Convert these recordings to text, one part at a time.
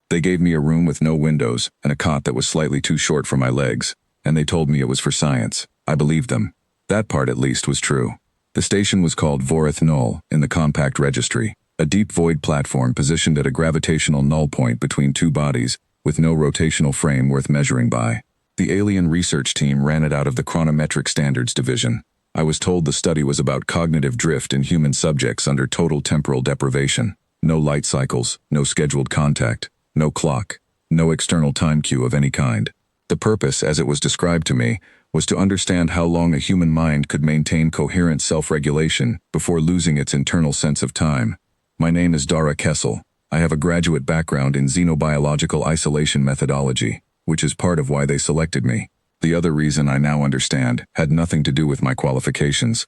They gave me a room with no windows and a cot that was slightly too short for my legs, and they told me it was for science. I believed them. That part, at least, was true. The station was called Voreth Null in the compact registry, a deep void platform positioned at a gravitational null point between two bodies, with no rotational frame worth measuring by. The alien research team ran it out of the chronometric standards division. I was told the study was about cognitive drift in human subjects under total temporal deprivation. No light cycles, no scheduled contact, no clock, no external time cue of any kind. The purpose, as it was described to me, was to understand how long a human mind could maintain coherent self-regulation before losing its internal sense of time. My name is Dara Kessel. I have a graduate background in xenobiological isolation methodology, which is part of why they selected me. The other reason I now understand had nothing to do with my qualifications.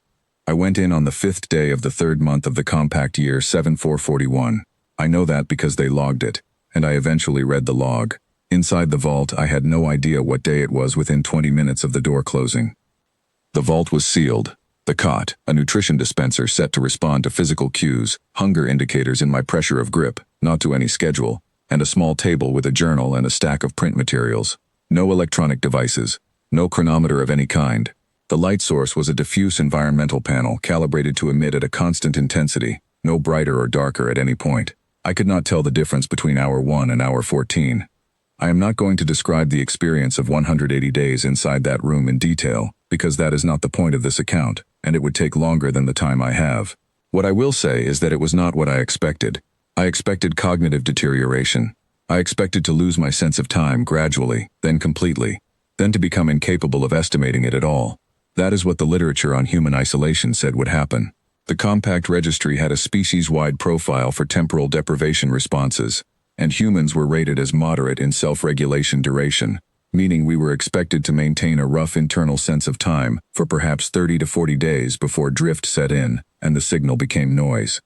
I went in on the 5th day of the 3rd month of the compact year 7441. I know that because they logged it, and I eventually read the log. Inside the vault, I had no idea what day it was within 20 minutes of the door closing. The vault was sealed. The cot, a nutrition dispenser set to respond to physical cues, hunger indicators in my pressure of grip, not to any schedule, and a small table with a journal and a stack of print materials. No electronic devices, no chronometer of any kind. The light source was a diffuse environmental panel calibrated to emit at a constant intensity, no brighter or darker at any point. I could not tell the difference between hour 1 and hour 14. I am not going to describe the experience of 180 days inside that room in detail, because that is not the point of this account, and it would take longer than the time I have. What I will say is that it was not what I expected. I expected cognitive deterioration. I expected to lose my sense of time gradually, then completely, then to become incapable of estimating it at all. That is what the literature on human isolation said would happen. The compact registry had a species-wide profile for temporal deprivation responses, and humans were rated as moderate in self-regulation duration, meaning we were expected to maintain a rough internal sense of time for perhaps 30 to 40 days before drift set in and the signal became noise.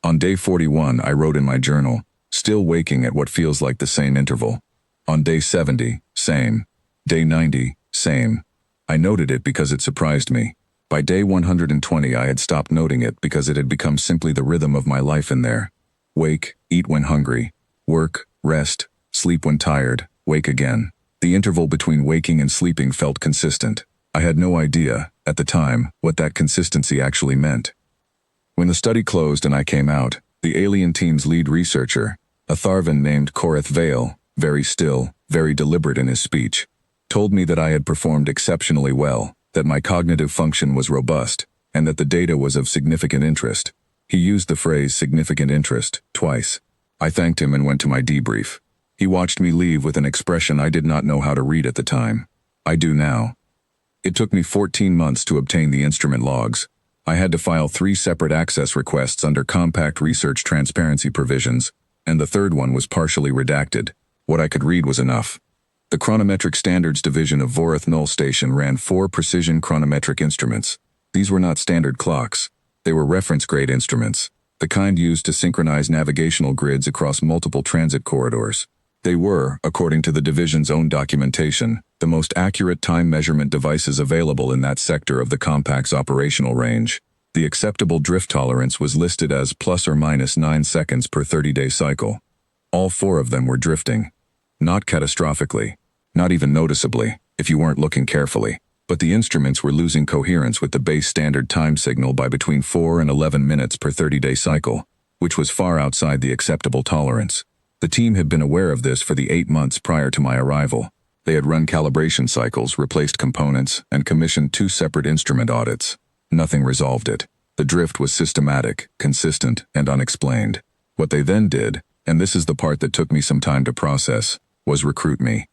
On day 41, I wrote in my journal, still waking at what feels like the same interval. On day 70, same. Day 90, same. I noted it because it surprised me. By day 120, I had stopped noting it because it had become simply the rhythm of my life in there. Wake, eat when hungry. Work, rest, sleep when tired, wake again. The interval between waking and sleeping felt consistent. I had no idea, at the time, what that consistency actually meant. When the study closed and I came out, the alien team's lead researcher, a Tharvan named Koreth Vale, very still, very deliberate in his speech, told me that I had performed exceptionally well, that my cognitive function was robust, and that the data was of significant interest. He used the phrase significant interest twice. I thanked him and went to my debrief. He watched me leave with an expression I did not know how to read at the time. I do now. It took me 14 months to obtain the instrument logs. I had to file 3 separate access requests under compact research transparency provisions, and the third one was partially redacted. What I could read was enough. The Chronometric Standards Division of Voreth Null Station ran 4 precision chronometric instruments. These were not standard clocks. They were reference-grade instruments, the kind used to synchronize navigational grids across multiple transit corridors. They were, according to the division's own documentation, the most accurate time measurement devices available in that sector of the compact's operational range. The acceptable drift tolerance was listed as plus or minus 9 seconds per 30-day cycle. All 4 of them were drifting. Not catastrophically, not even noticeably, if you weren't looking carefully, but the instruments were losing coherence with the base standard time signal by between 4 and 11 minutes per 30-day cycle, which was far outside the acceptable tolerance. The team had been aware of this for the 8 months prior to my arrival. They had run calibration cycles, replaced components, and commissioned 2 separate instrument audits. Nothing resolved it. The drift was systematic, consistent, and unexplained. What they then did, and this is the part that took me some time to process, was recruit me.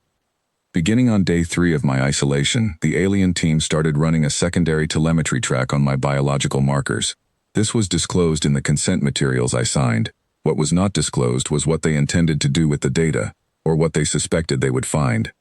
Beginning on day 3 of my isolation, the alien team started running a secondary telemetry track on my biological markers. This was disclosed in the consent materials I signed. What was not disclosed was what they intended to do with the data, or what they suspected they would find.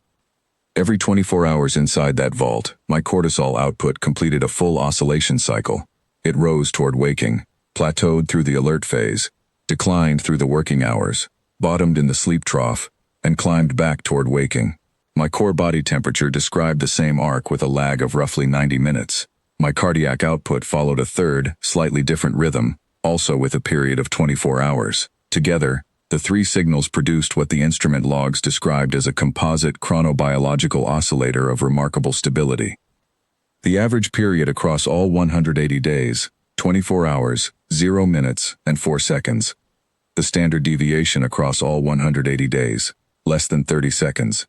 Every 24 hours inside that vault, my cortisol output completed a full oscillation cycle. It rose toward waking, plateaued through the alert phase, declined through the working hours, bottomed in the sleep trough, and climbed back toward waking. My core body temperature described the same arc with a lag of roughly 90 minutes. My cardiac output followed a third, slightly different rhythm, also with a period of 24 hours. Together, The three signals produced what the instrument logs described as a composite chronobiological oscillator of remarkable stability. The average period across all 180 days, 24 hours, 0 minutes, and 4 seconds. The standard deviation across all 180 days, less than 30 seconds.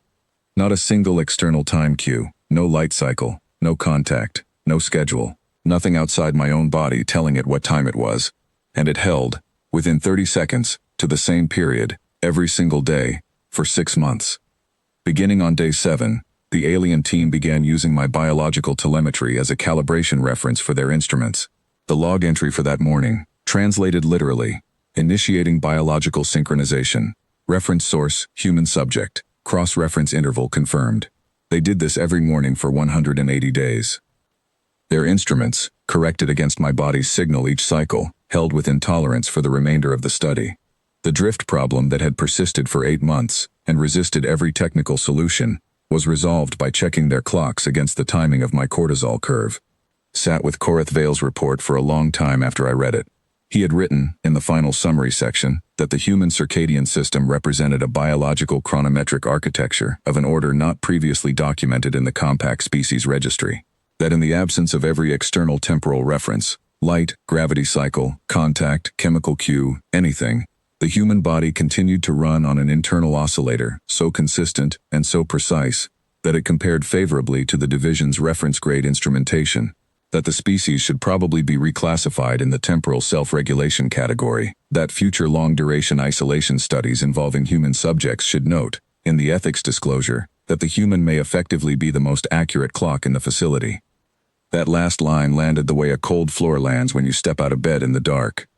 Not a single external time cue, no light cycle, no contact, no schedule, nothing outside my own body telling it what time it was. And it held, within 30 seconds, to the same period, every single day, for 6 months. Beginning on day 7, the alien team began using my biological telemetry as a calibration reference for their instruments. The log entry for that morning, translated literally, initiating biological synchronization. Reference source, human subject. Cross-reference interval confirmed. They did this every morning for 180 days. Their instruments, corrected against my body's signal each cycle, held within tolerance for the remainder of the study. The drift problem that had persisted for 8 months and resisted every technical solution was resolved by checking their clocks against the timing of my cortisol curve. Sat with Koreth Vale's report for a long time after I read it. He had written, in the final summary section, that the human circadian system represented a biological chronometric architecture of an order not previously documented in the compact species registry. That in the absence of every external temporal reference, light, gravity cycle, contact, chemical cue, anything, the human body continued to run on an internal oscillator so consistent and so precise that it compared favorably to the division's reference-grade instrumentation. That the species should probably be reclassified in the temporal self-regulation category, that future long-duration isolation studies involving human subjects should note, in the ethics disclosure, that the human may effectively be the most accurate clock in the facility. That last line landed the way a cold floor lands when you step out of bed in the dark.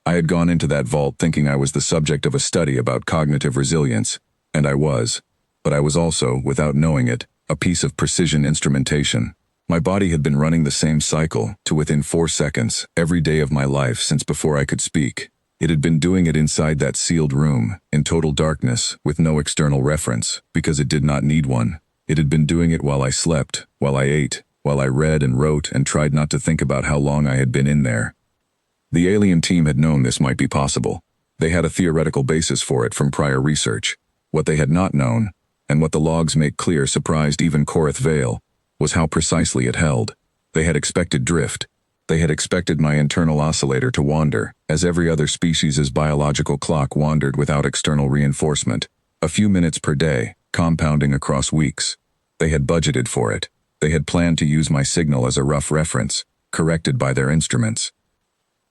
I had gone into that vault thinking I was the subject of a study about cognitive resilience, and I was. But I was also, without knowing it, a piece of precision instrumentation. My body had been running the same cycle, to within 4 seconds, every day of my life since before I could speak. It had been doing it inside that sealed room, in total darkness, with no external reference, because it did not need one. It had been doing it while I slept, while I ate, while I read and wrote and tried not to think about how long I had been in there. The alien team had known this might be possible. They had a theoretical basis for it from prior research. What they had not known, and what the logs make clear surprised even Koreth Vale, was how precisely it held. They had expected drift. They had expected my internal oscillator to wander, as every other species' biological clock wandered without external reinforcement, a few minutes per day, compounding across weeks. They had budgeted for it. They had planned to use my signal as a rough reference, corrected by their instruments.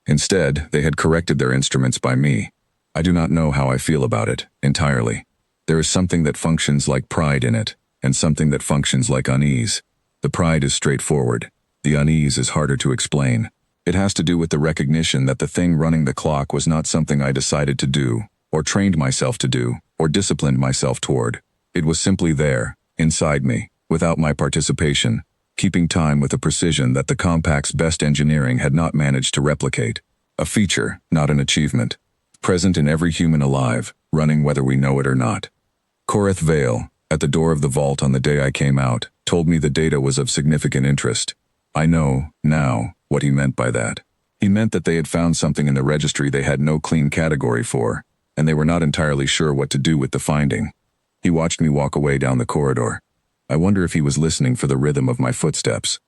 Instead, they had corrected their instruments by me. I do not know how I feel about it, entirely. There is something that functions like pride in it, and something that functions like unease. The pride is straightforward. The unease is harder to explain. It has to do with the recognition that the thing running the clock was not something I decided to do, or trained myself to do, or disciplined myself toward. It was simply there, inside me, without my participation, keeping time with a precision that the compact's best engineering had not managed to replicate. A feature, not an achievement. Present in every human alive, running whether we know it or not. Koreth Vale, at the door of the vault on the day I came out, told me the data was of significant interest. I know, now, what he meant by that. He meant that they had found something in the registry they had no clean category for, and they were not entirely sure what to do with the finding. He watched me walk away down the corridor. I wonder if he was listening for the rhythm of my footsteps.